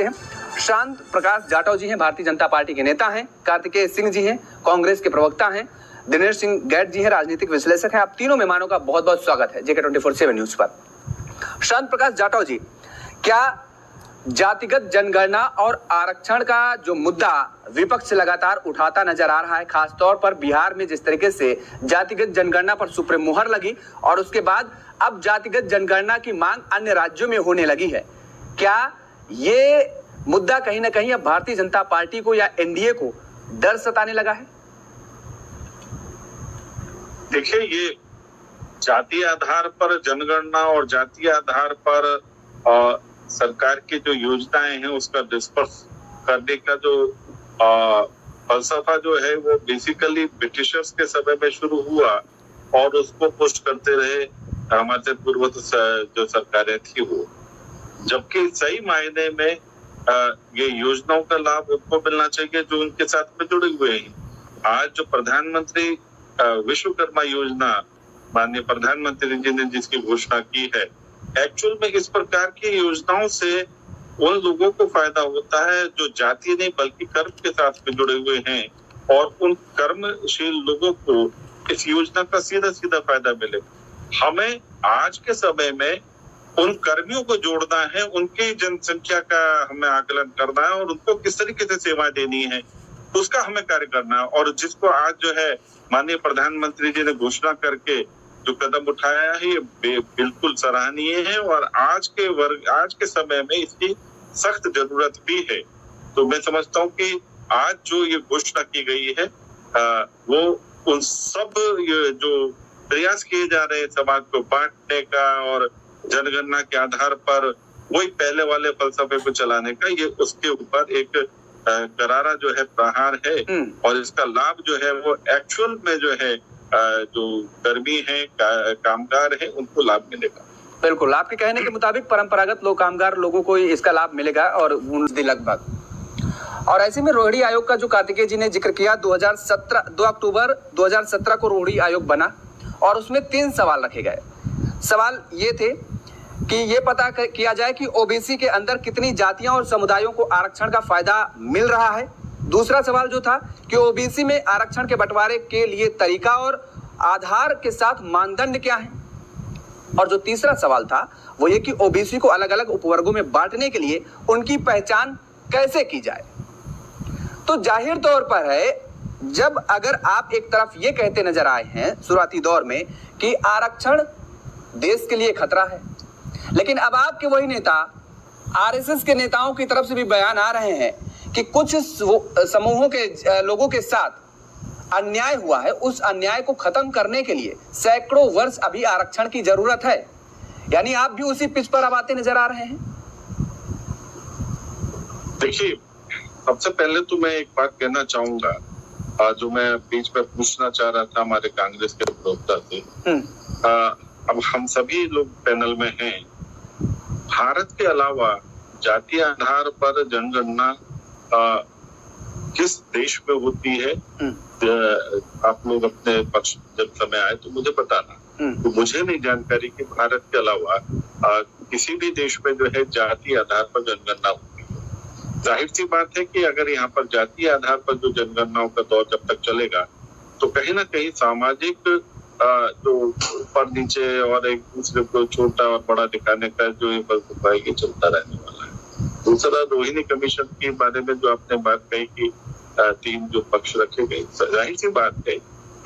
शांत प्रकाश जाटव जी हैं, भारतीय जनता पार्टी के नेता हैं। कार्तिकेय सिंह जी हैं, कांग्रेस के प्रवक्ता हैं। दिनेश सिंह गैट जी हैं, राजनीतिक विश्लेषक हैं। आप तीनों मेहमानों का बहुत बहुत स्वागत है जेके 24/7 न्यूज पर। शांत प्रकाश जाटव जी, क्या जातिगत जनगणना और आरक्षण का जो मुद्दा विपक्ष लगातार उठाता नजर आ रहा है, खासतौर पर बिहार में जिस तरीके से जातिगत जनगणना पर सुप्रीम मुहर लगी और उसके बाद अब जातिगत जनगणना की मांग अन्य राज्यों में होने लगी है, क्या ये मुद्दा कहीं ना कहीं अब भारतीय जनता पार्टी को या एनडीए को डर सताने लगा है? देखिए, ये जातीय आधार पर जनगणना और जातीय आधार पर सरकार की जो योजनाएं हैं उसका डिस्पर्स करने का जो फलसफा जो है वो बेसिकली ब्रिटिशर्स के समय में शुरू हुआ और उसको पुश करते रहे हमारे पूर्व जो सरकारें थी वो, जबकि सही मायने में ये योजनाओं का लाभ उनको मिलना चाहिए जो उनके साथ में जुड़े हुए हैं। आज जो प्रधानमंत्री विश्वकर्मा योजना माननीय प्रधानमंत्री जी ने जिसकी घोषणा की है, एक्चुअल में इस प्रकार की योजनाओं से उन लोगों को फायदा होता है जो जातीय नहीं बल्कि कर्म के साथ में जुड़े हुए हैं और उन कर्मशील लोगों को इस योजना का सीधा सीधा फायदा मिले। हमें आज के समय में उन कर्मियों को जोड़ना है, उनकी जनसंख्या का हमें आकलन करना है और उनको किस तरीके से सेवा देनी है उसका हमें कार्य करना है। और जिसको आज जो है माननीय प्रधानमंत्री जी ने घोषणा करके जो कदम उठाया है ये बिल्कुल सराहनीय है और आज के समय में इसकी सख्त जरूरत भी है। तो मैं समझता हूँ कि आज जो ये घोषणा की गई है वो उन सब जो प्रयास किए जा रहे हैं समाज को बांटने का और जनगणना के आधार पर वही पहले वाले फलसफे को चलाने का, ये उसके ऊपर एक करारा जो है प्रहार है और इसका लाभ जो है वो एक्चुअल में जो है जो कर्मी है कामगार है उनको लाभ मिलेगा। बिल्कुल, आपके कहने के मुताबिक परंपरागत लोग कामगार लोगों को इसका लाभ मिलेगा और लगभग। और ऐसे में रोहिणी आयोग का जो कार्तिकेय जी ने जिक्र किया, 2 अक्टूबर 2017 को रोहिणी आयोग बना और उसमें 3 सवाल रखे गए। सवाल ये थे कि ये पता किया जाए कि ओबीसी के अंदर कितनी जातियां और समुदायों को आरक्षण का फायदा मिल रहा है। दूसरा सवाल जो था कि ओबीसी में आरक्षण के बंटवारे के लिए तरीका और आधार के साथ मानदंड क्या है। और जो तीसरा सवाल था वो ये कि ओबीसी को अलग अलग उपवर्गों में बांटने के लिए उनकी पहचान कैसे की जाए। तो जाहिर तौर पर है, जब अगर आप एक तरफ ये कहते नजर आए हैं शुरुआती दौर में कि आरक्षण देश के लिए खतरा है, लेकिन अब आपके वही नेता आरएसएस के नेताओं की तरफ से भी बयान आ रहे हैं कि कुछ समूहों के लोगों के साथ अन्याय हुआ है, उस अन्याय को खत्म करने के लिए सैकड़ों वर्ष अभी आरक्षण की जरूरत है। यानी आप भी उसी पिच पर अब आते नजर आ रहे हैं। देखिए, सबसे पहले तो मैं एक बात कहना चाहूंगा जो मैं बीच में पूछना चाह रहा था हमारे कांग्रेस के प्रवक्ता से। अब हम सभी लोग पैनल में हैं। भारत के अलावा जातीय आधार पर जनगणना किस देश में होती है, आप लोग अपने पक्ष जब समय आए तो मुझे बताना। तो मुझे नहीं जानकारी कि भारत के अलावा किसी भी देश में जो है जातीय आधार पर जनगणना होती है। जाहिर सी बात है कि अगर यहाँ पर जातीय आधार पर जो जनगणनाओं का दौर जब तक चलेगा तो कहीं ना कहीं सामाजिक जो ऊपर नीचे और एक दूसरे को छोटा और बड़ा दिखाने का जो ये चलता रहने वाला है। दूसरा, रोहिणी कमीशन के बारे में जो आपने बात कही कि 3 जो पक्ष रखे गए, जाहिर सी बात है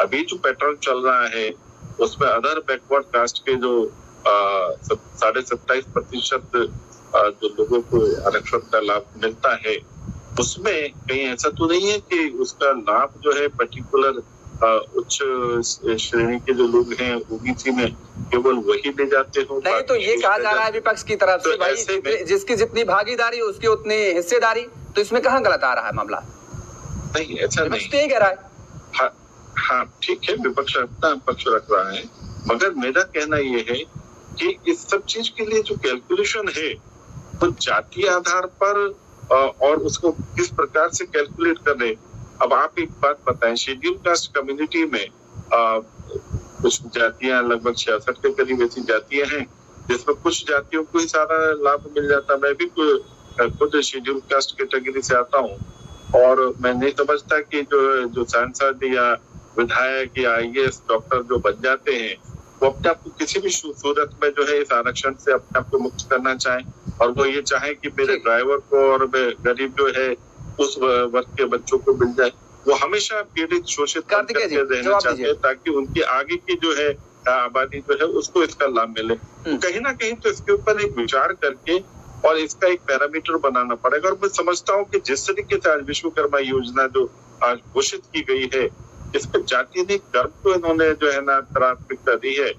अभी जो पैटर्न चल रहा है उसमें अदर बैकवर्ड कास्ट के जो 27.5% जो लोगों को आरक्षण का लाभ मिलता है उसमें कहीं ऐसा तो नहीं है कि उसका लाभ जो है पर्टिकुलर उच्च श्रेणी के जो लोग हैं ओबीसी में केवल वही ले जाते हो। नहीं, तो ये कहा जा रहा है विपक्ष की तरफ से भाई जिसकी जितनी भागीदारी उसकी उतनी हिस्सेदारी, तो इसमें कहाँ गलत आ रहा है मामला? नहीं, ऐसा नहीं कह रहा है। हाँ ठीक है, विपक्ष अपना पक्ष रख रहा है, मगर मेरा कहना ये है कि इस सब चीज के लिए जो कैलकुलेशन है वो जातीय आधार पर और उसको किस प्रकार से कैलकुलेट कर रहे। अब आप एक बात बताएं, शेड्यूल कास्ट कम्युनिटी में कुछ जातियां लगभग 66 के करीब ऐसी जातियां हैं जिसमें कुछ जातियों को ही सारा लाभ मिल जाता। मैं भी खुद शेड्यूल कास्ट कैटेगरी से आता हूँ और मैं नहीं समझता कि जो सांसद या विधायक या IAS डॉक्टर जो बन जाते हैं वो अपने आप को किसी भी सूरत में जो है इस आरक्षण से अपने आप को मुक्त करना चाहें और वो ये चाहे कि मेरे ड्राइवर को और गरीब जो है उस वर्ग के बच्चों को मिल जाए। वो हमेशा पीड़ित शोषित करके रहना चाहते हैं ताकि उनकी आगे की जो है आबादी जो है उसको इसका लाभ मिले। कहीं ना कहीं तो इसके ऊपर एक विचार करके और इसका एक पैरामीटर बनाना पड़ेगा। और मैं समझता हूँ कि जिस तरीके से आज विश्वकर्मा योजना जो आज घोषित की गई है इस पर जातीय कर्म को इन्होंने जो है ना प्राथमिकता दी है।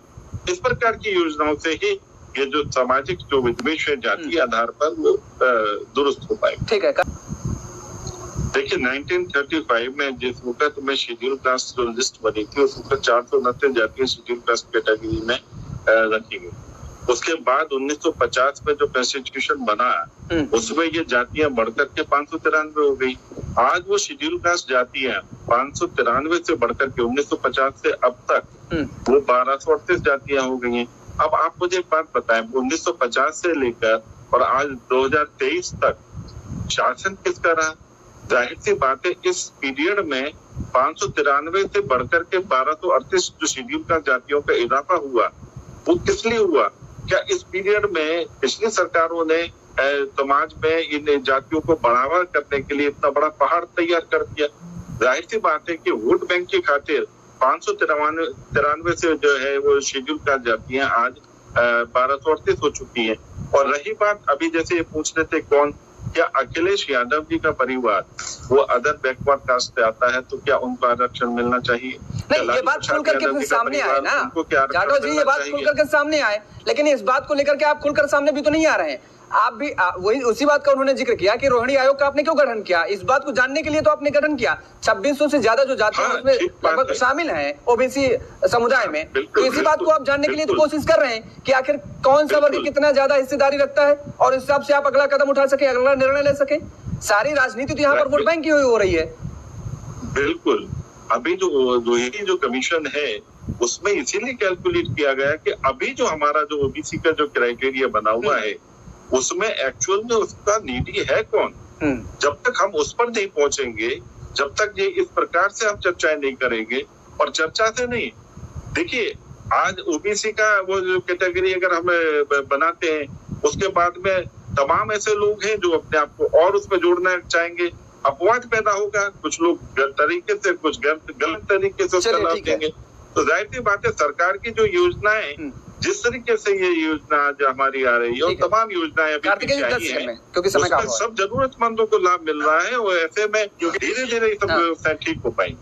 इस प्रकार की योजनाओं से ही ये जो सामाजिक जो विद्वेष है जातीय आधार पर वो दुरुस्त हो पाएगा। ठीक है। देखिए 1935 में जिस वक्त में शेड्यूल कास्ट जो लिस्ट बनी थी उस वक्त 469 जातीय शेड्यूल कास्ट कैटेगरी में रखी गई। उसके बाद 1950 में जो कॉन्स्टिट्यूशन बना उसमें ये जातियां बढ़कर के 593 हो गई। आज वो शेड्यूल कास्ट जातियां 593 से बढ़कर के 1950 से अब तक वो 1238 जातियां हो गई हैं। अब आप मुझे एक बात बताएं, 1950 से लेकर और आज 2023 तक शासन किसका रहा? जाहिर सी बात है इस पीरियड में 593 से बढ़कर के 1238 जो शेड्यूल कास्ट जातियों का इजाफा हुआ वो किस लिए हुआ? क्या इस पीरियड में पिछली सरकारों ने समाज में इन जातियों को बढ़ावा करने के लिए इतना बड़ा पहाड़ तैयार कर दिया? जाहिर सी बात है कि वोट बैंक की खातिर 593 से जो है वो शेड्यूल कास्ट जातियां आज 1238 हो चुकी हैं। और रही बात अभी जैसे ये पूछ रहे थे कौन, क्या अखिलेश यादव जी का परिवार वो अदर बैकवर्ड कास्ट से आता है तो क्या उनको आरक्षण मिलना चाहिए? नहीं, ये बात खुल करके सामने आए ना जाटव जी, ये बात खुल करके सामने आए, लेकिन इस बात को लेकर के आप खुलकर सामने भी तो नहीं आ रहे हैं। आप भी वही उसी बात का उन्होंने जिक्र किया कि रोहिणी आयोग का आपने क्यों गठन किया, इस बात को जानने के लिए तो आपने गठन किया। 2600 से ज्यादा जो जाति उसमें लगभग शामिल हैं ओबीसी समुदाय में, तो इसी बात को आप जानने के लिए तो कोशिश कर रहे हैं कि आखिर कौन सा वर्ग कितना ज्यादा हिस्सेदारी रखता है और इस हिसाब से आप अगला कदम उठा सके, अगला निर्णय ले सके। सारी राजनीति तो यहाँ पर वोट बैंक की हो रही है। बिल्कुल, अभी जो रोहिणी जो कमीशन है उसमें इसीलिए कैलकुलेट किया गया कि अभी जो हमारा जो ओबीसी का जो क्राइटेरिया बना हुआ है उसमें एक्चुअल में उसका नीडी है कौन। जब तक हम उस पर नहीं पहुंचेंगे, जब तक ये इस प्रकार से हम चर्चाएं नहीं करेंगे, और चर्चा से नहीं, देखिए आज ओबीसी का वो जो कैटेगरी अगर हम बनाते हैं उसके बाद में तमाम ऐसे लोग हैं जो अपने आप को और उसमें जोड़ना चाहेंगे, अपवाद पैदा होगा, कुछ लोग तरीके से कुछ गलत तरीके से उसका लाभ देंगे। तो जाहिर सी बात है सरकार की जो योजनाएं जिस तरीके से ये योजना जो हमारी आ रही है और तमाम योजनाएं अभी पीछे आई हैं उसमें सब जरूरतमंदों को लाभ मिल रहा है और ऐसे में धीरे धीरे सब व्यवस्थाएं ठीक हो पाएंगी।